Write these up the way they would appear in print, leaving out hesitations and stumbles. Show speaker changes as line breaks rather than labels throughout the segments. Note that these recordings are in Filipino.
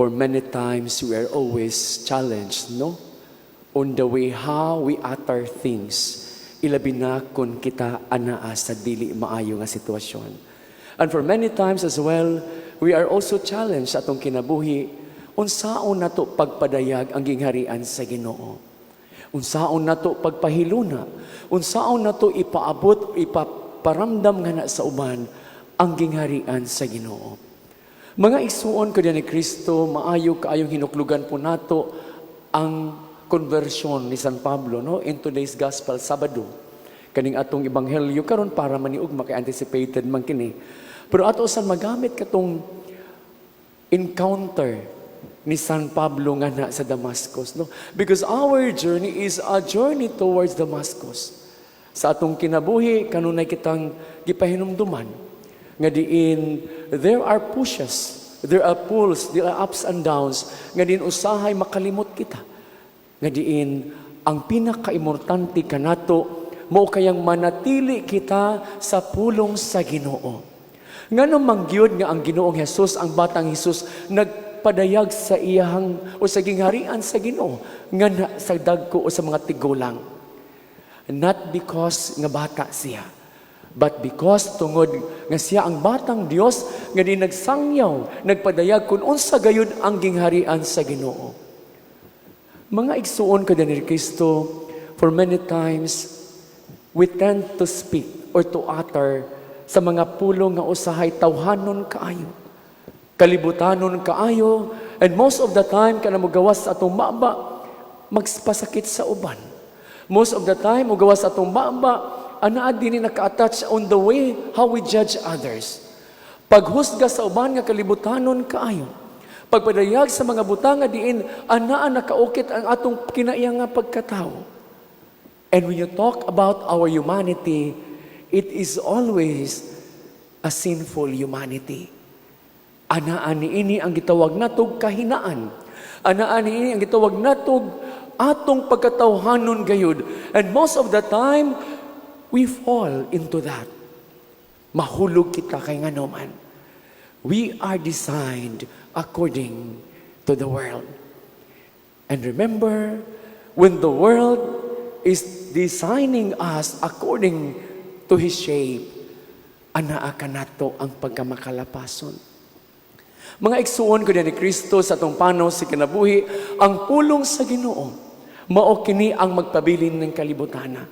For many times, we are always challenged, no? On the way how we utter things. Ilabi na kung kita anaa sa dili maayo nga sitwasyon. And for many times as well, we are also challenged atong kinabuhi, unsaon nato pagpadayag ang gingharian sa Ginoo. Unsaon nato pagpahiluna, unsaon nato ipaabot, ipaparamdam nga na sa uban ang gingharian sa Ginoo. Mga igsuon ko diyan ni Kristo, maayo kaayong hinuklugan po nato ang conversion ni San Pablo, no, in today's gospel Sabado. Kaning atong ebanghelyo karon para maniug maka-anticipated man kini. Pero ato sa magamit katong encounter ni San Pablo nga na sa Damascus, no? Because our journey is a journey towards Damascus. Sa atong kinabuhi kanunay kitang gipahinumduman nga diin there are pushes, there are pulls, there are ups and downs nga diin usahay makalimot kita. Nga diin ang pinakaimportante kanato mao kayang manatili kita sa pulong sa Ginoo. Ngano mangyud nga ang Ginoong Hesus, ang batang Hesus nagpadayag sa iyang o sa gingharian sa Ginoo nga sa dagko o sa mga tigulang. Not because nga bata siya, but because tungod nga siya ang batang Dios nga di nagsangyaw, nagpadayag kung unsa gayud ang gingharian sa Ginoo. Mga igsuon ko ni Kristo, for many times we tend to speak or to utter sa mga pulong nga usahay tawhanon kaayo, kalibutanon kaayo, and most of the time kana mo gawas sa atong maba magpasakit sa uban. Most of the time mo gawas sa atong maba anaa din naka-attach on the way how we judge others. Paghusga sa uban nga kalibutanon kaayo. Pagpadayag sa mga butang nga diin anaa nakaukit ang atong kinaiya nga pagkatao. And when you talk about our humanity, it is always a sinful humanity. Anaa niini ang gitawag natog kahinaan. Anaa niini ang gitawag natog atong pagkatawhanon gayud. And most of the time, we fall into that. Mahulog kita kay ngano man. We are designed according to the world. And remember, when the world is designing us according to His shape, anaa kanato ang pagkamakalapason. Mga igsuon ko ni Kristo sa atong panaw si kinabuhi, ang pulong sa Ginoo, mao kini ang magpabilin ng kalibutana.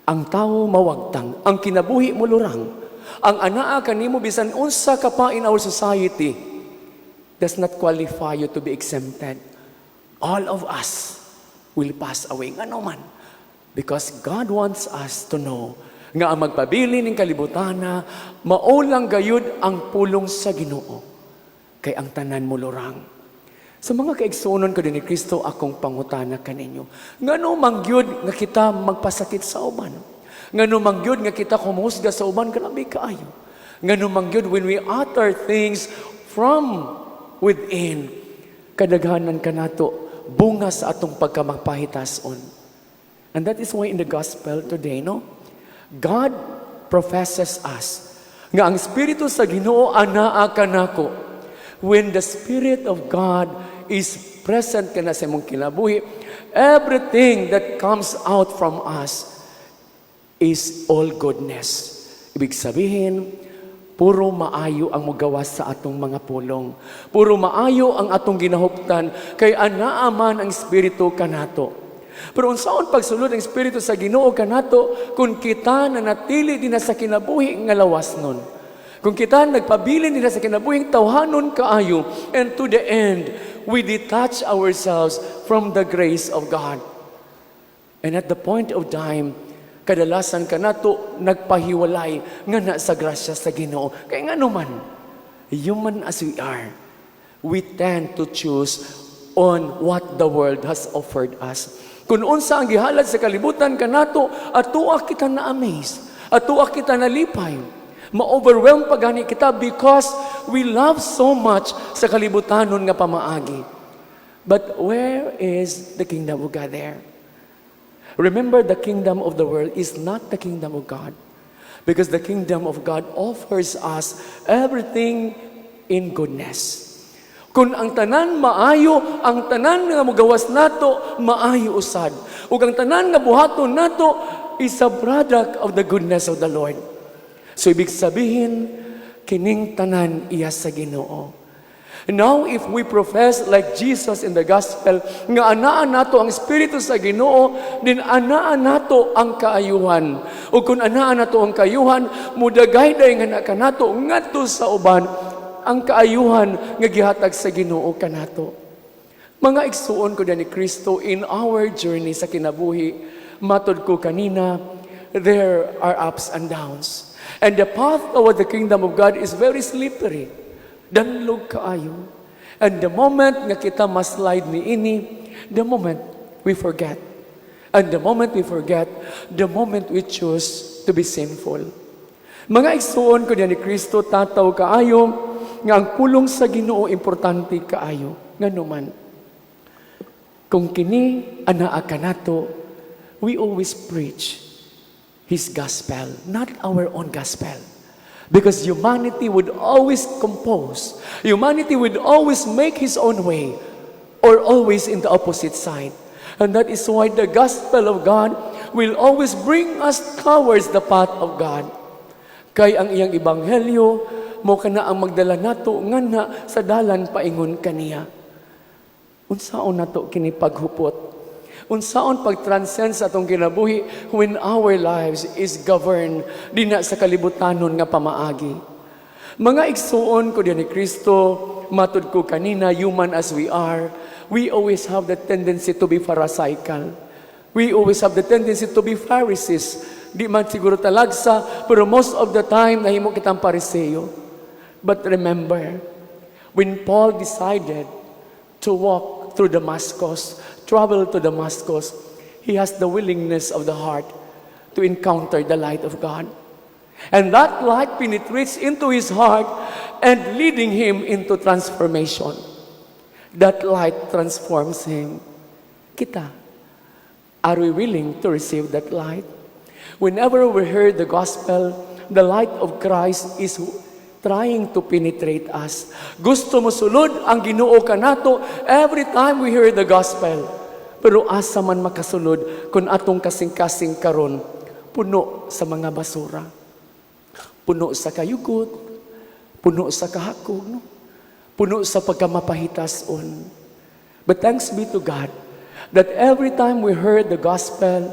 Ang tao mawagtang, ang kinabuhi mo lurang, ang anaa kanimo bisan unsa ka pa in our society does not qualify you to be exempted. All of us will pass away. Ngano man? Because God wants us to know nga ang magpabili ng kalibutana, maulang gayud ang pulong sa Ginoo. Kay ang tanan mo lurang. Sa mga kaigsuonon ko din ni Kristo, akong pangutana kaninyo. Ngano mangyud nga kita magpasakit sa uban? Ngano mangyud nga kita kumusga sa uban kanabi kaayo? Ngano mangyud when we utter things from within, kadaghanan kanato bunga sa atong pagkamagpahitason. And that is why in the gospel today, no? God professes us nga ang Espiritu sa Ginoo anaa kanako. When the Spirit of God is present kana sa imong kinabuhi, everything that comes out from us is all goodness. Ibig sabihin, puro maayo ang mugawas sa atong mga pulong. Puro maayo ang atong ginahuptan, kay anaa man ang Espiritu kanato. Pero unsaon pagsulod ang Espiritu sa Ginoo kanato kung kita nanatili din sa kinabuhi nga lawas nun? Kung kita nagpabilin nila sa kinabuhing tawhanon kaayo, and to the end, we detach ourselves from the grace of God. And at the point of time, kadalasan ka nato nagpahiwalay nga na sa grasya sa Ginoo. Kaya nga naman, human as we are, we tend to choose on what the world has offered us. Kung unsa ang gihalad sa kalibutan kanato, atuwa kita na amaze, atuwa kita na lipay. Ma-overwhelm pagani kita because we love so much sa kalibutanon nga pamaagi. But where is the kingdom of God there? Remember, the kingdom of the world is not the kingdom of God. Because the kingdom of God offers us everything in goodness. Kung ang tanan maayo, ang tanan nga mugawas nato, maayo usad. Ug ang tanan nga buhaton nato is a product of the goodness of the Lord. So ibig sabihin, kining tanan iya sa Ginoo. Now, if we profess like Jesus in the gospel, nga anaan nato ang Espiritu sa Ginoo, din anaan nato ang kaayuhan. O kung anaan nato ang kaayuhan, mudagay-day nga kanato ngadto sa uban, ang kaayuhan nga gihatag sa Ginoo kanato. Mga igsuon ko ni Kristo, in our journey sa kinabuhi, matod ko kanina, there are ups and downs. And the path toward the kingdom of God is very slippery. Danlog kaayo. And the moment nga kita maslide ni ini, the moment we forget. And the moment we forget, the moment we choose to be sinful. Mga igsuon ko ni Kristo, tataw kaayo, nga ang pulong sa Ginoo importante kaayo. Ngano man, kung kini anaa kanato, we always preach His gospel, not our own gospel. Because humanity would always compose. Humanity would always make his own way, or always in the opposite side. And that is why the gospel of God will always bring us towards the path of God. Kay ang iyang ebanghelyo, mo kana ang magdala nato ngana sa dalan paingon kaniya. Unsaon nato kini paghupot? Unsaon pag-transcend sa atong kinabuhi when our lives is governed dina sa kalibutanon nga pamaagi? Mga igsuon ko ni Kristo, matud ko kanina, human as we are, we always have the tendency to be pharisaical. We always have the tendency to be Pharisees. Di man siguro talagsa, pero most of the time nahimo kitang Pariseo. But remember, when Paul decided to walk through Damascus, travel to Damascus, he has the willingness of the heart to encounter the light of God. And that light penetrates into his heart and leading him into transformation. That light transforms him. Kita, are we willing to receive that light? Whenever we hear the gospel, the light of Christ is trying to penetrate us. Gusto mo sulod ang Ginoo kanato every time we hear the gospel. Pero asa man makasulod kung atong kasing-kasing karon puno sa mga basura. Puno sa kayugot, puno sa kahakog, no? Puno sa pagkamapahitason. But thanks be to God that every time we heard the gospel,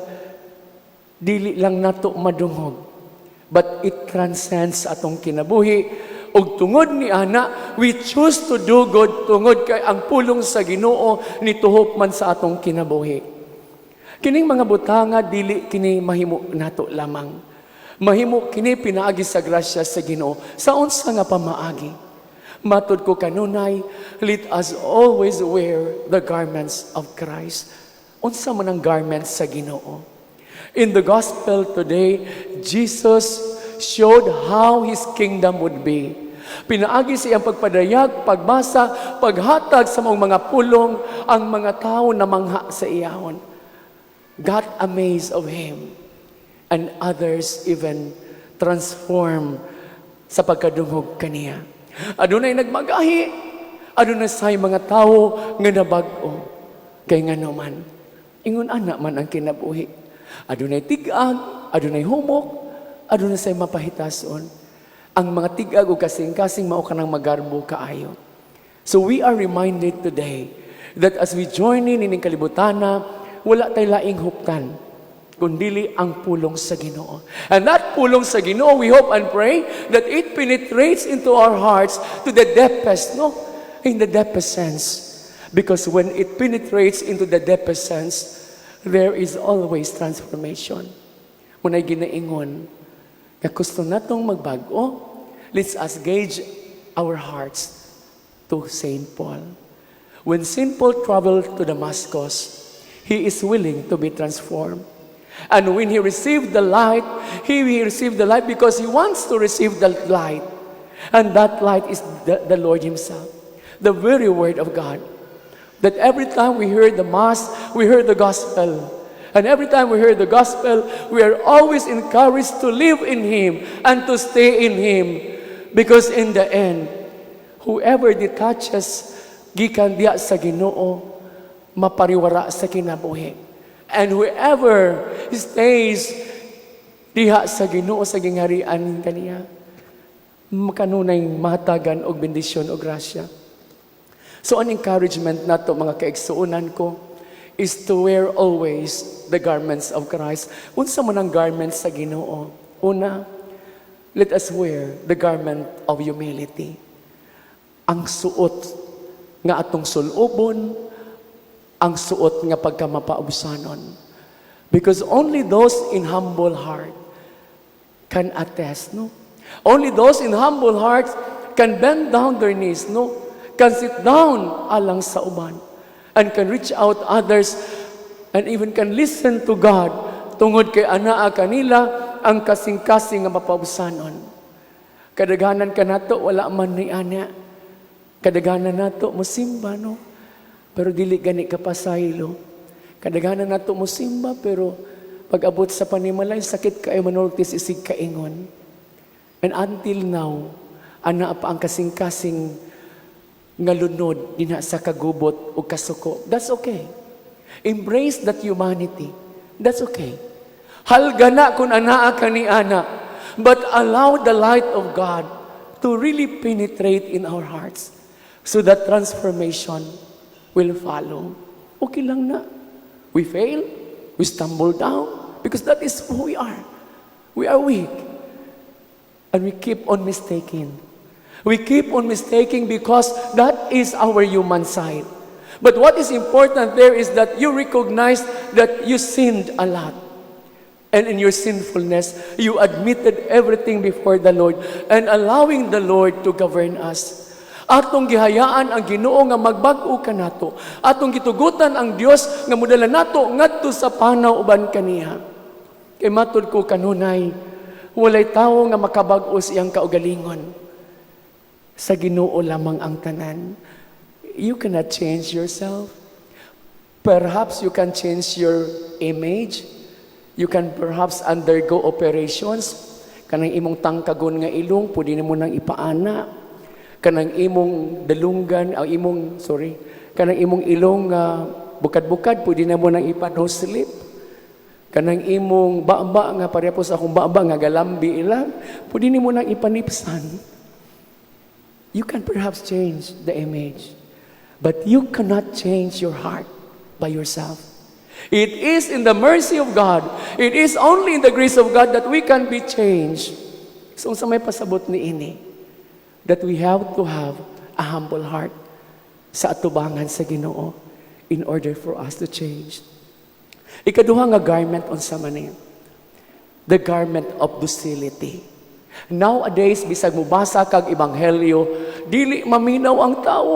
dili lang nato madungog, but it transcends atong kinabuhi. Og tungod ni ana, we choose to do good tungod kay ang pulong sa Ginoo nituhop man sa atong kinabuhi. Kining mga butanga dili kini mahimo nato lamang. Mahimo kini pinaagi sa grasya sa Ginoo. Sa unsa nga pamaagi? Matud ko kanunay, let us always wear the garments of Christ. Unsa man ang garments sa Ginoo? In the gospel today, Jesus showed how His kingdom would be. Pinaagi siyang pagpadayag, pagbasa, paghatag sa mga pulong ang mga tao na mangha sa iyahon. Got amazed of Him. And others even transform sa pagkadungog kaniya. Adunay nagmagahi, adunay say mga tao nga nabag-o. Kay nga naman, ingon ana man ang kinabuhi. Adunay tig-ag, adunay humok, adunay say mapahitason. Ang mga tig-ag o kasing-kasing mao kanang magarbo kaayo. So we are reminded today that as we join in ining kalibutana, wala tay laing huptan, kundili ang pulong sa Ginoo. And that pulong sa Ginoo, we hope and pray that it penetrates into our hearts to the deepest, no? In the deepest sense. Because when it penetrates into the deepest sense, there is always transformation. Muna'y ginaingon, na gusto natong magbago, let's us gauge our hearts to St. Paul. When St. Paul traveled to Damascus, he is willing to be transformed. And when he received the light, he received the light because he wants to receive the light. And that light is the Lord Himself, the very Word of God. That every time we hear the Mass, we hear the Gospel. And every time we hear the Gospel, we are always encouraged to live in Him and to stay in Him. Because in the end, whoever detaches gikan diya sa Ginoo, mapariwara sa kinabuhi. And whoever stays diha sa Ginoo sa gingharian kaniya, makanunay mahatagan og bendisyon og grasya. So an encouragement nato mga kaigsuonan ko is to wear always the garments of Christ. Unsa man ang garments sa Ginoo? Una, let us wear the garment of humility. Ang suot nga atong sulubon, ang suot nga pagkamapausanon. Because only those in humble heart can attest, no? Only those in humble hearts can bend down their knees, no? Can sit down alang sa uban, and can reach out others, and even can listen to God tungod kay anaa kanila ang kasing-kasing nga mapausanon. Kadaghanan ka nato, wala man ni ana. Kadaghanan nato, musimba, no? Pero dili gani kapasaylo. Kadaghanan nato musimba, pero pag-abot sa panimalay, sakit kayo manultis isig kaingon. And until now, ana pa ang kasing-kasing nga lunod dinha sa kagubot o kasuko. That's okay. Embrace that humanity. That's okay. Halgana kung anaa ka ni ana, but allow the light of God to really penetrate in our hearts so that transformation will follow. Okay lang na. We fail, we stumble down, because that is who we are. We are weak. And we keep on mistaking. We keep on mistaking because that is our human side. But what is important there is that you recognize that you sinned a lot. And in your sinfulness, you admitted everything before the Lord and allowing the Lord to govern us. Atong gihayaan ang Ginoo nga magbag-o kanato. Atong gitugutan ang Dios nga mudala nato ngadto sa panaw uban kaniya. Kay matud ko kanunay, walay tawo nga makabag-o siyang kaugalingon. Sa Ginoo lamang ang tanan. You cannot change yourself. Perhaps you can change your image. You can perhaps undergo operations. Kanang imong tangkagon nga ilong, pwede mo nang ipaana. Kanang imong dalunggan, kanang imong ilong bukad-bukad, pwede na mo nang ipa-nose slip. Kanang imong baba nga parehapos akong baba nga galambi ilang, pwede ni mo nang ipanipsan. You can perhaps change the image, but you cannot change your heart by yourself. It is in the mercy of God, it is only in the grace of God that we can be changed. So sa may pasabot ni ini, that we have to have a humble heart sa atubangan sa Ginoo in order for us to change. Ikaduha nga garment unsa man ni? The garment of docility. Nowadays, bisag mubasa kag ebanghelyo, dili maminaw ang tao.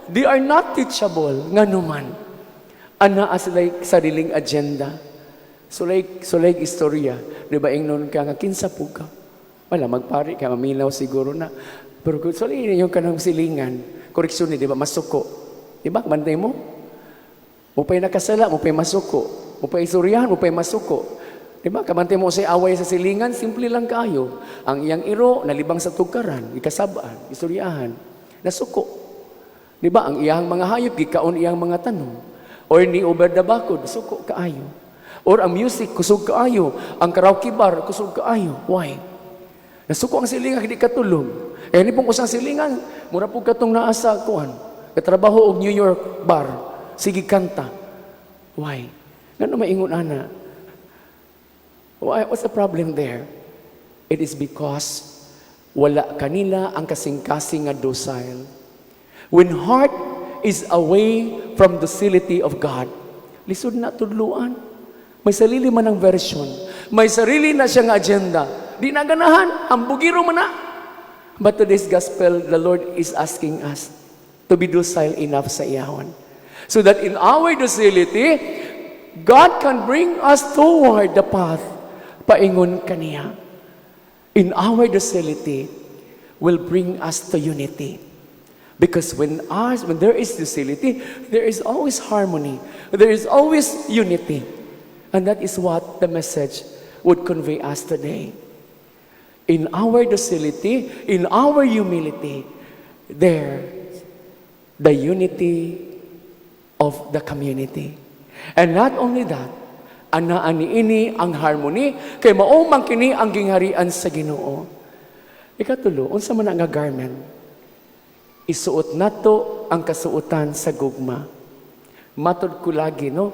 They are not teachable nga numan. Ana sila sariling agenda. Sulay istorya, di ba ingnon ka nga kinsa pug ka? Wala magpari ka maminaw siguro na. Pero sulay yung kanang silingan, koreksyon ni di ba masuko. Di ba bantay mo? Mupay nakasala, mupay masuko. Mupay istoryahan, mupay masuko. Di ba? Kabantay mo sa away sa silingan, simple lang kayo. Ang iyang iro, nalibang sa tukaran, ikasabaan, istoryahan, nasuko. Di ba? Ang iyang mga hayop, gikaon iyang mga tanong. Or ni over the bakod, suko kaayo. Or ang music, kusog kaayo. Ang karaoke bar, kusog kaayo. Why? Nasuko ang silingan, hindi katulog. Eh, ni pong kusang silingan, mura po katong naasa kuan. Katrabaho og New York bar. Sige kanta. Why? Nga maingon ana. What's the problem there? It is because wala kanila ang kasing-kasing nga docile. When heart is away from docility of God, lisod na tudluan. May sarili man ang version. May sarili na siyang agenda. Di na ganahan, hambugiro man na. But today's gospel, the Lord is asking us to be docile enough sa iyahon. So that in our docility, God can bring us toward the path paingon kaniya. In our docility will bring us to unity. Because when there is docility, there is always harmony. There is always unity. And that is what the message would convey us today. In our docility, in our humility, there the unity of the community. And not only that, anaan niini ang harmony, kay mao man kini ang gingharian sa Ginoo. Ikatulo, unsa man nga garment? Isuot nato ang kasuotan sa gugma. Matod ko lagi, no?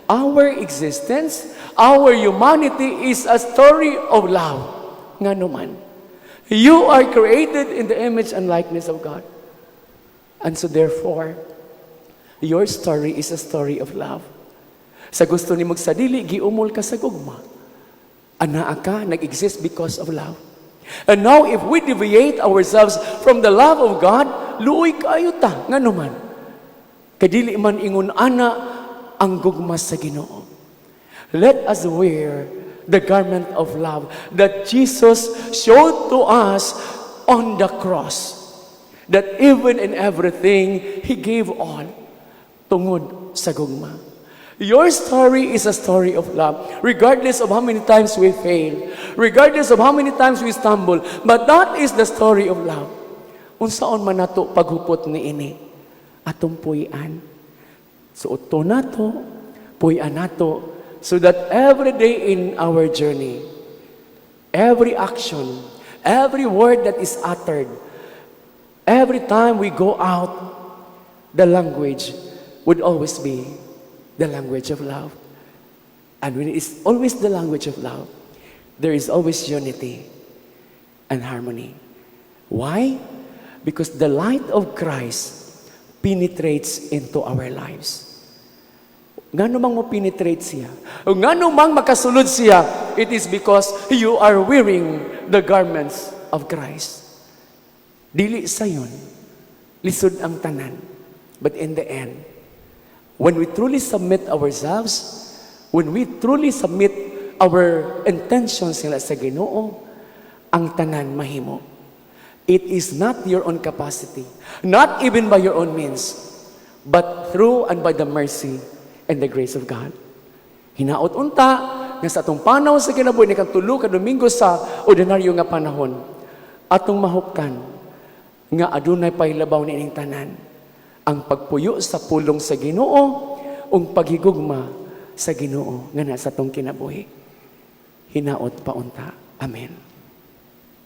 Our existence, our humanity is a story of love. Nga naman. You are created in the image and likeness of God. And so therefore, your story is a story of love. Sa gusto ni magsadili, giumol ka sa gugma. Anaa ka, nag-exist because of love. And now, if we deviate ourselves from the love of God, luoy kayo ta, nga naman. Kadili man ingon ana ang gugma sa Ginoo. Let us wear the garment of love that Jesus showed to us on the cross. That even in everything, He gave all tungod sa gugma. Your story is a story of love, regardless of how many times we fail, regardless of how many times we stumble, but that is the story of love. Unsaon man nato paghupot ni ini, atong puy-an. So uto nato, puy-an nato, so that every day in our journey, every action, every word that is uttered, every time we go out, the language would always be the language of love. And when it is always the language of love, there is always unity and harmony. Why? Because the light of Christ penetrates into our lives. Nga namang mo penetrate siya, o nga namang makasulod siya, it is because you are wearing the garments of Christ. Dili sayon, lisod ang tanan. But in the end, when we truly submit ourselves, when we truly submit our intentions nila sa Ginoo, ang tanan mahimo. It is not your own capacity, not even by your own means, but through and by the mercy and the grace of God. Hinaot unta nga sa atong panaw sa kinabuhi ni Ikatulong ka Domingo sa ordinaryo nga panahon, atong mahuptan nga adunay pailabaw niining tanan, ang pagpuyo sa pulong sa Ginoo ug paghigugma sa Ginoo nga nasa atong kinabuhi. Hinaot pa unta. Amen.